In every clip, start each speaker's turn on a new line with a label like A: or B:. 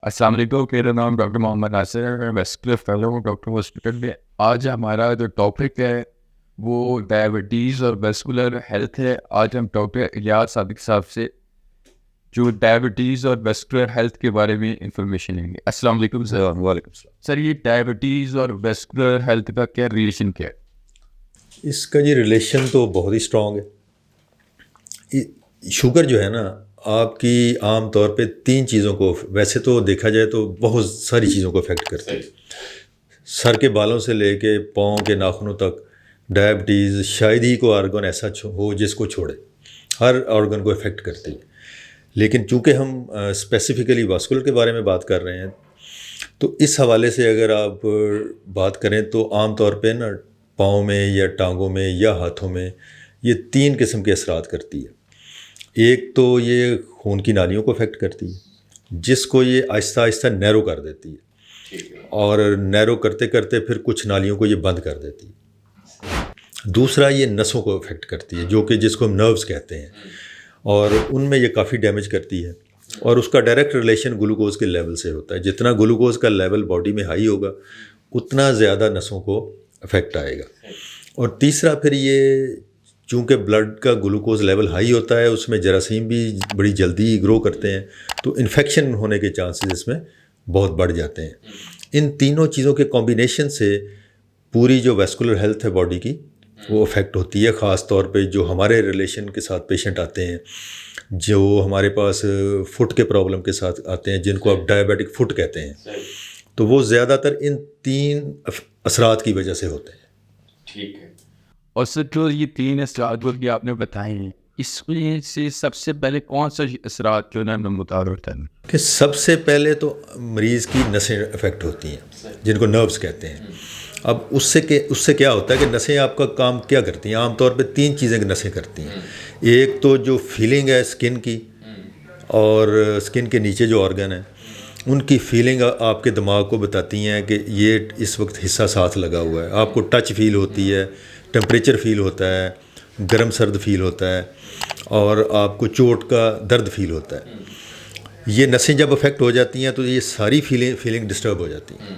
A: السلام علیکم، میرا نام ڈاکٹر محمد ناصر ہے، میں ویسکولر فیلو ہوں ڈاکٹر ہاسپٹل میں۔ آج ہمارا جو ٹاپک ہے وہ ڈائبٹیز اور ویسکولر ہیلتھ ہے۔ آج ہم ڈاکٹر الیاس صادق صاحب سے جو ڈائبٹیز اور ویسکولر ہیلتھ کے بارے میں انفارمیشن لیں گے۔ السلام علیکم سر۔
B: وعلیکم السلام۔
A: سر، یہ ڈائبٹیز اور ویسکولر ہیلتھ کا کیا ریلیشن کیا ہے؟
B: اس کا ریلیشن تو بہت ہی اسٹرانگ ہے۔ شوگر جو ہے نا آپ کی عام طور پہ 3 چیزوں کو، ویسے تو دیکھا جائے تو بہت ساری چیزوں کو افیکٹ کرتی ہے۔ سر کے بالوں سے لے کے پاؤں کے ناخنوں تک ڈائبٹیز شاید ہی کوئی آرگن ایسا ہو جس کو چھوڑے، ہر آرگن کو افیکٹ کرتی ہے۔ لیکن چونکہ ہم اسپیسیفکلی واسکولر کے بارے میں بات کر رہے ہیں تو اس حوالے سے اگر آپ بات کریں تو عام طور پہ نا پاؤں میں یا ٹانگوں میں یا ہاتھوں میں یہ 3 قسم کے اثرات کرتی ہے۔ ایک تو یہ خون کی نالیوں کو افیکٹ کرتی ہے، جس کو یہ آہستہ آہستہ نیرو کر دیتی ہے، اور نیرو کرتے کرتے پھر کچھ نالیوں کو یہ بند کر دیتی ہے۔ دوسرا یہ نسوں کو افیکٹ کرتی ہے، جو کہ جس کو ہم نروز کہتے ہیں، اور ان میں یہ کافی ڈیمیج کرتی ہے، اور اس کا ڈائریکٹ ریلیشن گلوکوز کے لیول سے ہوتا ہے۔ جتنا گلوکوز کا لیول باڈی میں ہائی ہوگا اتنا زیادہ نسوں کو افیکٹ آئے گا۔ اور تیسرا پھر یہ چونکہ بلڈ کا گلوکوز لیول ہائی ہوتا ہے، اس میں جراثیم بھی بڑی جلدی گرو کرتے ہیں، تو انفیکشن ہونے کے چانسز اس میں بہت بڑھ جاتے ہیں۔ ان تینوں چیزوں کے کمبینیشن سے پوری جو ویسکولر ہیلتھ ہے باڈی کی وہ افیکٹ ہوتی ہے۔ خاص طور پہ جو ہمارے ریلیشن کے ساتھ پیشنٹ آتے ہیں، جو ہمارے پاس فٹ کے پرابلم کے ساتھ آتے ہیں، جن کو آپ ڈائبیٹک فٹ کہتے ہیں، تو وہ زیادہ تر ان 3 اثرات کی وجہ سے ہوتے ہیں۔
A: ٹھیک ہے۔ اور سر، جو یہ 3 اثرات جو کہ آپ نے بتائے ہیں، اس میں سے سب سے پہلے کون سا اثرات جو ہے نا متعارف ہے؟
B: کہ سب سے پہلے تو مریض کی نسیں افیکٹ ہوتی ہیں، جن کو نروز کہتے ہیں۔ اب اس سے کیا ہوتا ہے کہ نسیں آپ کا کام کیا کرتی ہیں؟ عام طور پہ 3 چیزیں نسیں کرتی ہیں۔ ایک تو جو فیلنگ ہے اسکن کی، اور اسکن کے نیچے جو آرگن ہیں ان کی فیلنگ آپ کے دماغ کو بتاتی ہیں کہ یہ اس وقت حصہ ساتھ لگا ہوا ہے۔ آپ کو ٹچ فیل ہوتی ہے، ٹمپریچر فیل ہوتا ہے، گرم سرد فیل ہوتا ہے، اور آپ کو چوٹ کا درد فیل ہوتا ہے۔ یہ نسیں جب افیکٹ ہو جاتی ہیں تو یہ ساری فیلنگ ڈسٹرب ہو جاتی ہیں۔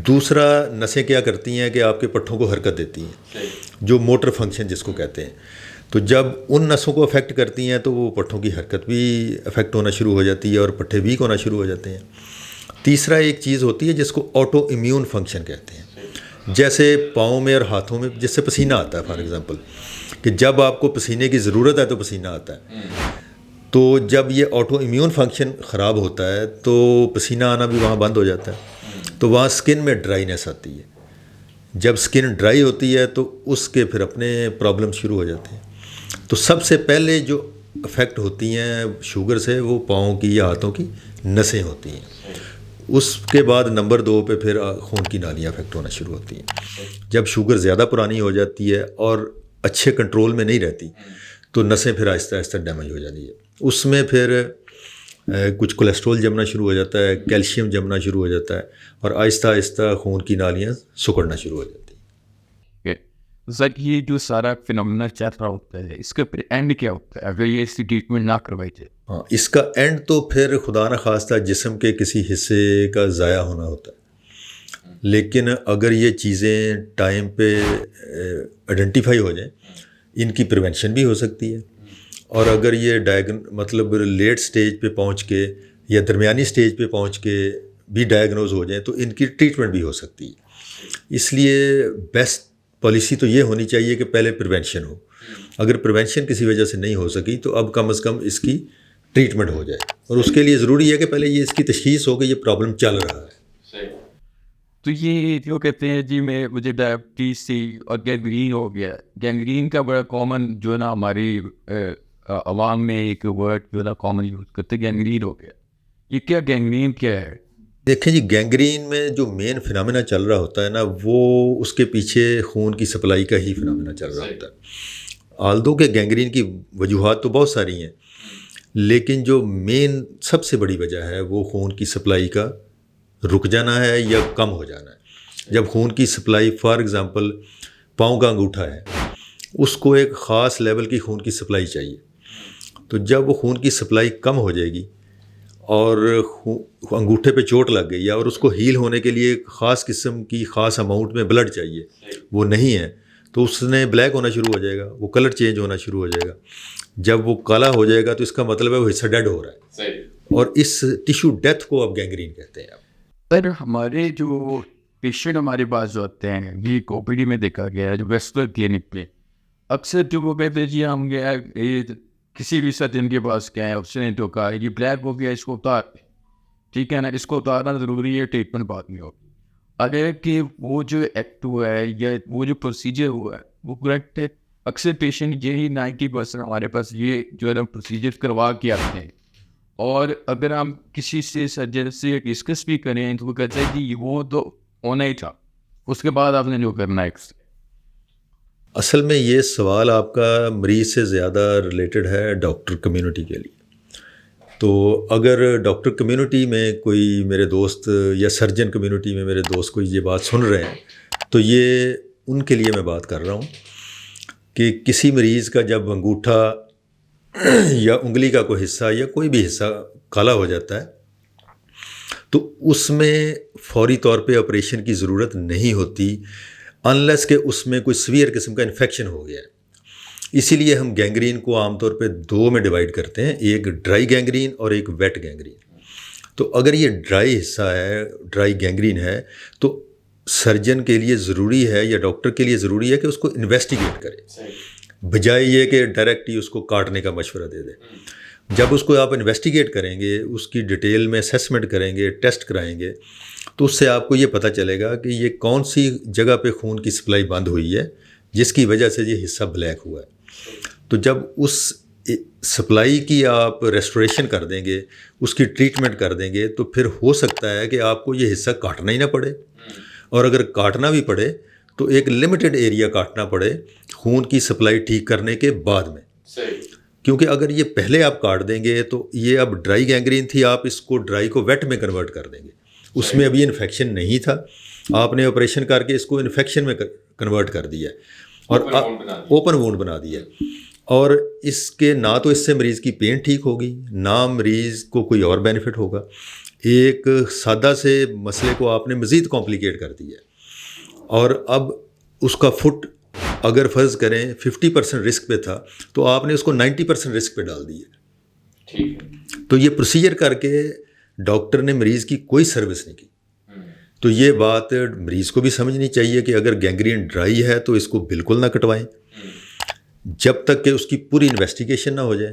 B: دوسرا، نسیں کیا کرتی ہیں کہ آپ کے پٹھوں کو حرکت دیتی ہیں، جو موٹر فنکشن جس کو کہتے ہیں۔ تو جب ان نسوں کو افیکٹ کرتی ہیں تو وہ پٹھوں کی حرکت بھی افیکٹ ہونا شروع ہو جاتی ہے، اور پٹھے ویک ہونا شروع ہو جاتے ہیں۔ تیسرا ایک چیز ہوتی ہے جس کو آٹو امیون فنکشن کہتے ہیں، جیسے پاؤں میں اور ہاتھوں میں جس سے پسینہ آتا ہے، فار ایگزامپل کہ جب آپ کو پسینے کی ضرورت ہے تو پسینہ آتا ہے، تو جب یہ آٹو امیون فنکشن خراب ہوتا ہے تو پسینہ آنا بھی وہاں بند ہو جاتا ہے، تو وہاں سکن میں ڈرائینیس آتی ہے۔ جب سکن ڈرائی ہوتی ہے تو اس کے پھر اپنے پرابلم شروع ہو جاتے ہیں۔ تو سب سے پہلے جو افیکٹ ہوتی ہیں شوگر سے وہ پاؤں کی یا ہاتھوں کی نسیں ہوتی ہیں۔ اس کے بعد نمبر 2 پہ پھر خون کی نالیاں افیکٹ ہونا شروع ہوتی ہیں۔ جب شوگر زیادہ پرانی ہو جاتی ہے اور اچھے کنٹرول میں نہیں رہتی تو نسیں پھر آہستہ آہستہ ڈیمیج ہو جاتی ہے۔ اس میں پھر کچھ کولیسٹرول جمنا شروع ہو جاتا ہے، کیلشیم جمنا شروع ہو جاتا ہے، اور آہستہ آہستہ خون کی نالیاں سکڑنا شروع ہو جاتی ہیں۔
A: سر، یہ جو سارا فنومینا چل رہا ہوتا ہے، اس کا پھر اینڈ کیا ہوتا ہے اگر یہ اس کی ٹریٹمنٹ نہ کروائی جائے؟
B: ہاں، اس کا اینڈ تو پھر خدا نخواستہ جسم کے کسی حصے کا ضائع ہونا ہوتا ہے۔ لیکن اگر یہ چیزیں ٹائم پہ آئیڈینٹیفائی ہو جائیں، ان کی پریونشن بھی ہو سکتی ہے، اور اگر یہ مطلب لیٹ سٹیج پہ پہنچ کے یا درمیانی سٹیج پہ پہنچ کے بھی ڈائگنوز ہو جائیں تو ان کی ٹریٹمنٹ بھی ہو سکتی ہے۔ اس لیے بیسٹ پالیسی تو یہ ہونی چاہیے کہ پہلے پریونشن ہو۔ اگر پریونشن کسی وجہ سے نہیں ہو سکی تو اب کم از کم اس کی ٹریٹمنٹ ہو جائے، اور اس کے لیے ضروری ہے کہ پہلے یہ اس کی تشخیص ہو کہ یہ پرابلم چل رہا ہے۔
A: تو یہ جو کہتے ہیں جی مجھے ڈائبٹیز تھی اور گینگرین ہو گیا، گینگرین کا بڑا کامن جو ہے نا ہماری عوام میں ایک ورڈ جو ہے نا کامن یوز کرتے، گینگرین ہو گیا۔ یہ کیا گینگرین کیا ہے؟
B: دیکھیں جی، گینگرین میں جو مین فنامنا چل رہا ہوتا ہے نا، وہ اس کے پیچھے خون کی سپلائی کا ہی فنامنا چل رہا ہوتا ہے۔ آلدو کہ گینگرین کی وجوہات تو بہت ساری ہیں، لیکن جو مین سب سے بڑی وجہ ہے وہ خون کی سپلائی کا رک جانا ہے یا کم ہو جانا ہے۔ جب خون کی سپلائی، فار ایگزامپل پاؤں کا انگوٹھا ہے، اس کو ایک خاص لیول کی خون کی سپلائی چاہیے، تو جب وہ خون کی سپلائی کم ہو جائے گی اور انگوٹھے پہ چوٹ لگ گئی ہے اور اس کو ہیل ہونے کے لیے ایک خاص قسم کی خاص اماؤنٹ میں بلڈ چاہیے، وہ نہیں ہے، تو اس نے بلیک ہونا شروع ہو جائے گا، وہ کلر چینج ہونا شروع ہو جائے گا. جب وہ کالا ہو جائے گا تو اس کا مطلب ہے وہ حصہ ڈیڈ ہو رہا ہے، اور اس ٹیشو ڈیتھ کو آپ گینگرین کہتے ہیں.
A: سر ہمارے جو پیشنٹ ہمارے پاس جو آتے ہیں یہ او پی ڈی میں دیکھا گیا ہے جو ویسکولر کلینک پہ اکثر جو وہ کہتے ہیں جی ہم گیا کسی بھی سرجن کے پاس گئے ہیں، اس نے تو کہا یہ بلیک ہو گیا اس کو اتار دیں، ٹھیک ہے نا، اس کو اتارنا ضروری ہے، ٹریٹمنٹ بعد میں ہوگی. اگر کہ وہ جو ایکٹ ہوا ہے یا وہ جو پروسیجر ہوا ہے وہ کریکٹ ہے، اکثر پیشنٹ یہی 90% ہمارے پاس یہ جو ہے نا پروسیجر کروا کے آتے ہیں، اور اگر ہم کسی سے سرجن سے ڈسکس بھی کریں تو وہ کہتے ہیں کہ وہ تو ہونا ہی تھا، اس کے بعد آپ نے جو کرنا ہے.
B: اصل میں یہ سوال آپ کا مریض سے زیادہ ریلیٹڈ ہے ڈاکٹر کمیونٹی کے لیے. تو اگر ڈاکٹر کمیونٹی میں کوئی میرے دوست یا سرجن کمیونٹی میں میرے دوست کوئی یہ بات سن رہے ہیں تو یہ ان کے لیے میں بات کر رہا ہوں کہ کسی مریض کا جب انگوٹھا یا انگلی کا کوئی حصہ یا کوئی بھی حصہ کالا ہو جاتا ہے تو اس میں فوری طور پہ آپریشن کی ضرورت نہیں ہوتی انلیس کہ اس میں کوئی سویئر قسم کا انفیکشن ہو گیا ہے. اسی لیے ہم گینگرین کو عام طور پہ دو میں ڈیوائڈ کرتے ہیں، ایک ڈرائی گینگرین اور ایک ویٹ گینگرین. تو اگر یہ ڈرائی حصہ ہے، ڈرائی گینگرین ہے، تو سرجن کے لیے ضروری ہے یا ڈاکٹر کے لیے ضروری ہے کہ اس کو انویسٹیگیٹ کرے، بجائے یہ کہ ڈائریکٹ ہی اس کو کاٹنے کا مشورہ دے دے. جب اس کو آپ انویسٹیگیٹ کریں گے، اس کی ڈیٹیل میں اسیسمنٹ کریں گے، ٹیسٹ کرائیں گے، تو اس سے آپ کو یہ پتہ چلے گا کہ یہ کون سی جگہ پہ خون کی سپلائی بند ہوئی ہے جس کی وجہ سے یہ حصہ بلیک ہوا ہے. تو جب اس سپلائی کی آپ ریسٹوریشن کر دیں گے، اس کی ٹریٹمنٹ کر دیں گے، تو پھر ہو سکتا ہے کہ آپ کو یہ حصہ کاٹنا ہی نہ پڑے، اور اگر کاٹنا بھی پڑے تو ایک لمیٹڈ ایریا کاٹنا پڑے خون کی سپلائی ٹھیک کرنے کے بعد میں. کیونکہ اگر یہ پہلے آپ کاٹ دیں گے تو یہ اب ڈرائی گینگرین تھی، آپ اس کو ڈرائی کو ویٹ میں کنورٹ کر دیں گے، اس میں ابھی انفیکشن نہیں تھا، آپ نے آپریشن کر کے اس کو انفیکشن میں کنورٹ کر دیا اور اوپن وونڈ بنا دیا، اور اس کے نہ تو اس سے مریض کی پین ٹھیک ہوگی، نہ مریض کو کوئی اور بینیفٹ ہوگا. ایک سادہ سے مسئلے کو آپ نے مزید کمپلیکیٹ کر دیا، اور اب اس کا فٹ اگر فرض کریں 50% رسک پہ تھا تو آپ نے اس کو 90% رسک پہ ڈال دیا. تو یہ پروسیجر کر کے ڈاکٹر نے مریض کی کوئی سروس نہیں کی. تو یہ بات مریض کو بھی سمجھنی چاہیے کہ اگر گینگرین ڈرائی ہے تو اس کو بالکل نہ کٹوائیں جب تک کہ اس کی پوری انویسٹیگیشن نہ ہو جائے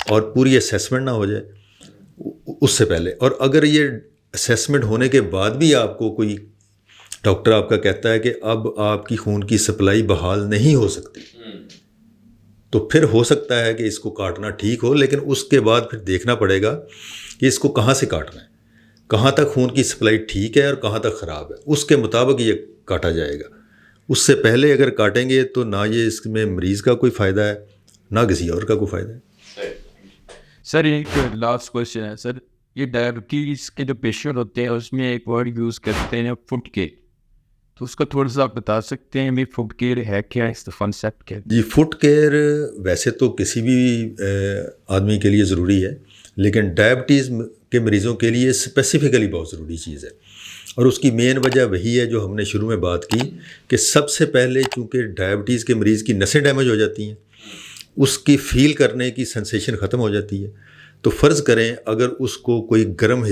B: اور پوری اسیسمنٹ نہ ہو جائے اس سے پہلے. اور اگر یہ اسیسمنٹ ہونے کے بعد بھی آپ کو کوئی ڈاکٹر آپ کا کہتا ہے کہ اب آپ کی خون کی سپلائی بحال نہیں ہو سکتی، تو پھر ہو سکتا ہے کہ اس کو کاٹنا ٹھیک ہو، لیکن اس کے بعد پھر دیکھنا پڑے گا کہ اس کو کہاں سے کاٹنا ہے، کہاں تک خون کی سپلائی ٹھیک ہے اور کہاں تک خراب ہے، اس کے مطابق یہ کاٹا جائے گا. اس سے پہلے اگر کاٹیں گے تو نہ یہ اس میں مریض کا کوئی فائدہ ہے نہ کسی اور کا کوئی فائدہ ہے.
A: سر ایک لاسٹ کوشچن ہے سر، یہ ڈائبٹیز کے جو پیشنٹ ہوتے ہیں اس میں ایک ورڈ یوز کرتے ہیں فوڈ کیئر، تو اس کا تھوڑا سا آپ بتا سکتے ہیں بھی فوڈ کیئر ہے کیا، اس کا کنسیپٹ کیا؟
B: جی، فوڈ کیئر ویسے تو کسی بھی آدمی کے لیے ضروری ہے، لیکن ڈائبٹیز کے مریضوں کے لیے اسپیسیفکلی بہت ضروری چیز ہے، اور اس کی مین وجہ وہی ہے جو ہم نے شروع میں بات کی کہ سب سے پہلے چونکہ ڈائبٹیز کے مریض کی نسیں ڈیمیج ہو جاتی ہیں، اس کی فیل کرنے کی سنسیشن ختم ہو جاتی ہے. تو فرض کریں اگر اس کو کوئی گرم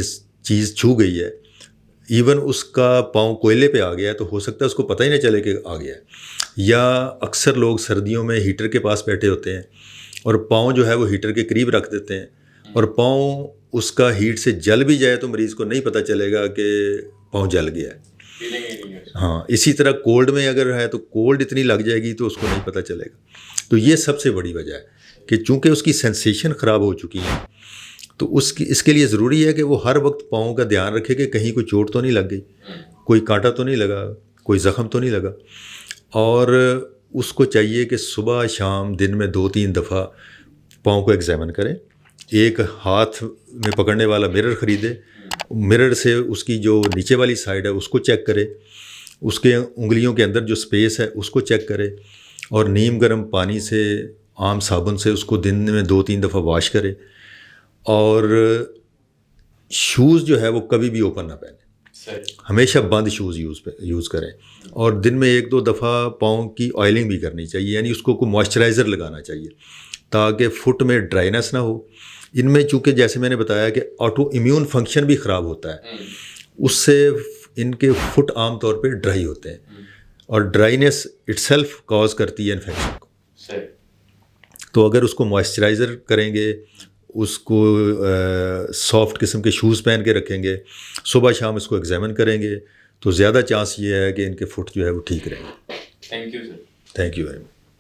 B: چیز چھو گئی ہے، ایون اس کا پاؤں کوئلے پہ آ گیا ہے، تو ہو سکتا ہے اس کو پتہ ہی نہ چلے کہ آ گیا ہے. یا اکثر لوگ سردیوں میں ہیٹر کے پاس بیٹھے ہوتے ہیں اور پاؤں جو ہے وہ ہیٹر کے قریب رکھ دیتے ہیں، اور پاؤں اس کا ہیٹ سے جل بھی جائے تو مریض کو نہیں پتہ چلے گا کہ پاؤں جل گیا ہے. ہاں، اسی طرح کولڈ میں اگر ہے تو کولڈ اتنی لگ جائے گی تو اس کو نہیں پتہ چلے گا. تو یہ سب سے بڑی وجہ ہے کہ چونکہ اس کی سینسیشن خراب ہو چکی ہے، تو اس کے لیے ضروری ہے کہ وہ ہر وقت پاؤں کا دھیان رکھے کہ کہیں کوئی چوٹ تو نہیں لگ گئی، کوئی کانٹا تو نہیں لگا، کوئی زخم تو نہیں لگا. اور اس کو چاہیے کہ صبح شام دن میں 2-3 دفعہ پاؤں کو ایگزامن کریں. ایک ہاتھ میں پکڑنے والا مرر خریدے، مرر سے اس کی جو نیچے والی سائڈ ہے اس کو چیک کرے، اس کے انگلیوں کے اندر جو سپیس ہے اس کو چیک کرے، اور نیم گرم پانی سے عام صابن سے اس کو دن میں 2-3 دفعہ واش کرے. اور شوز جو ہے وہ کبھی بھی اوپن نہ پہنیں، ہمیشہ بند شوز یوز کریں، اور دن میں 1-2 دفعہ پاؤں کی آئلنگ بھی کرنی چاہیے، یعنی اس کو کوئی موئسچرائزر لگانا چاہیے تاکہ فٹ میں ڈرائینس نہ ہو۔ ان میں چونکہ جیسے میں نے بتایا کہ آٹو امیون فنکشن بھی خراب ہوتا ہے، اس سے ان کے فٹ عام طور پہ ڈرائی ہوتے ہیں، اور ڈرائینس اٹ سیلف کاز کرتی ہے انفیکشن کو۔ تو اگر اس کو موئسچرائزر کریں گے، اس کو سافٹ قسم کے شوز پہن کے رکھیں گے، صبح شام اس کو ایگزامن کریں گے، تو زیادہ چانس یہ ہے کہ ان کے فٹ جو ہے وہ ٹھیک رہیں گے۔
A: Thank you sir.
B: Thank you very much.